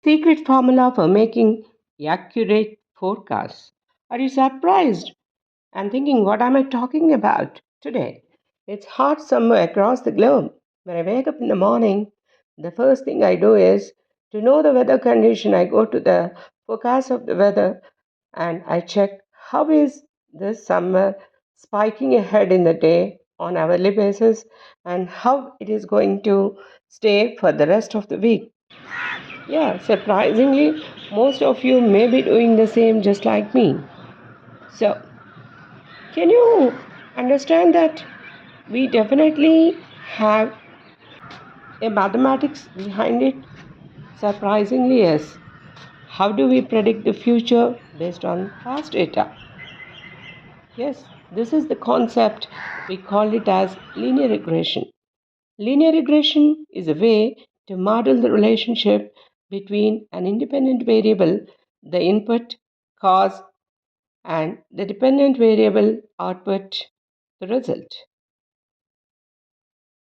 secret formula for making accurate forecasts. Are you surprised and thinking, what am I talking about today? It's hot somewhere across the globe. When I wake up in the morning, the first thing I do is to know the weather condition. I go to the forecast of the weather and I check how is this summer spiking ahead in the day on hourly basis and how it is going to stay for the rest of the week. Yeah, surprisingly, most of you may be doing the same just like me. So, can you understand that we definitely have a mathematics behind it? Surprisingly, yes. How do we predict the future based on past data? Yes, this is the concept. We call it as linear regression. Linear regression is a way to model the relationship between an independent variable, the input, cause, and the dependent variable, output, the result.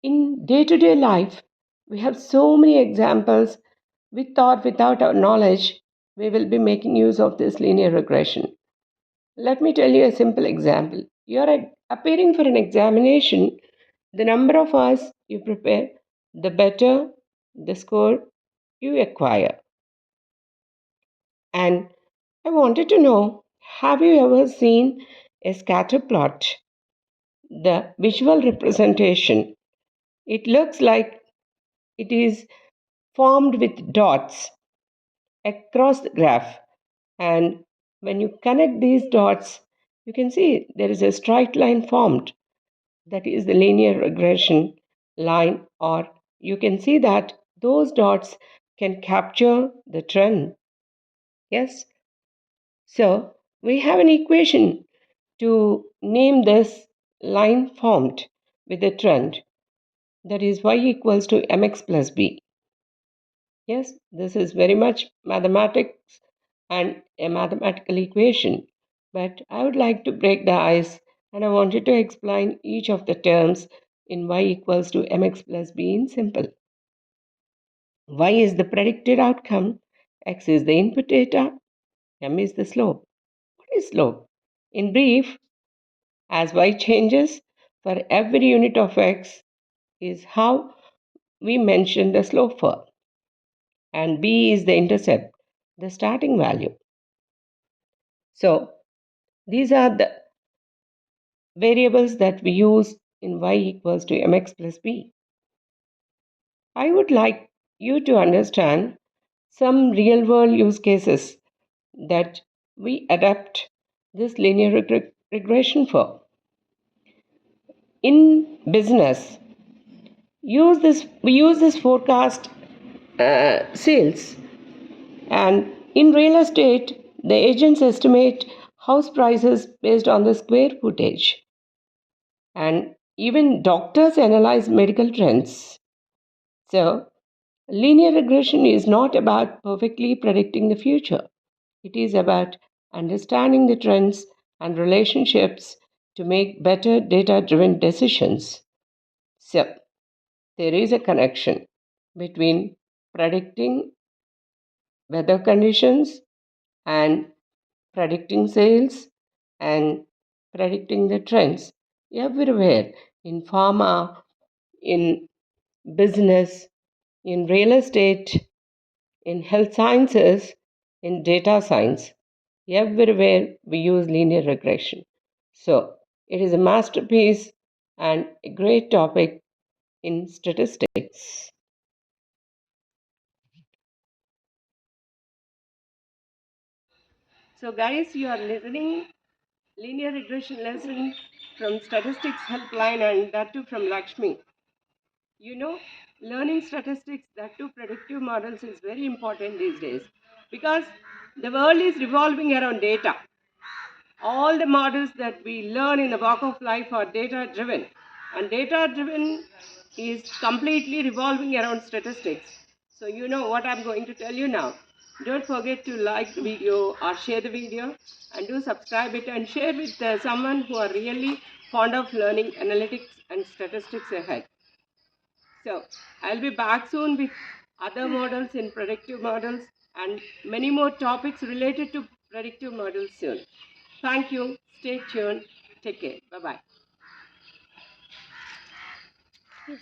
In day to day life, we have so many examples. We thought without our knowledge, we will be making use of this linear regression. Let me tell you a simple example. You are appearing for an examination. The number of hours you prepare, the better the score you acquire. And I wanted to know, have you ever seen a scatter plot? The visual representation. It looks like it is formed with dots across the graph. And when you connect these dots, you can see there is a straight line formed. That is the linear regression line, or you can see that those dots can capture the trend. Yes? So we have an equation to name this line formed with a trend, that is y equals to mx plus b. Yes, this is very much mathematics and a mathematical equation, but I would like to break the ice and I wanted to explain each of the terms in y equals to mx plus b in simple. Y is the predicted outcome, x is the input data, m is the slope. What is slope? In brief, as y changes for every unit of x is how we mention the slope for, and b is the intercept, the starting value. So these are the variables that we use in y equals to mx plus b. I would like you to understand some real world use cases that we adapt this linear regression for. In business, we use this forecast sales, and in real estate, the agents estimate house prices based on the square footage. And even doctors analyze medical trends. So, linear regression is not about perfectly predicting the future, it is about understanding the trends and relationships to make better data driven decisions. So, there is a connection between predicting weather conditions and predicting sales and predicting the trends everywhere in pharma, in business, in real estate, in health sciences, in data science. Everywhere we use linear regression. So it is a masterpiece and a great topic in statistics. So guys, you are listening linear regression lesson from statistics helpline, and that too from Lakshmi. You know, learning statistics, that too predictive models, is very important these days because the world is revolving around data. All the models that we learn in the walk of life are data driven, and data driven is completely revolving around statistics. So you know what I'm going to tell you now. Don't forget to like the video or share the video, and do subscribe it and share with someone who are really fond of learning analytics and statistics ahead. So I'll be back soon with other models in predictive models. and many more topics related to predictive models soon. Thank you. Stay tuned. Take care. Bye-bye. Yes.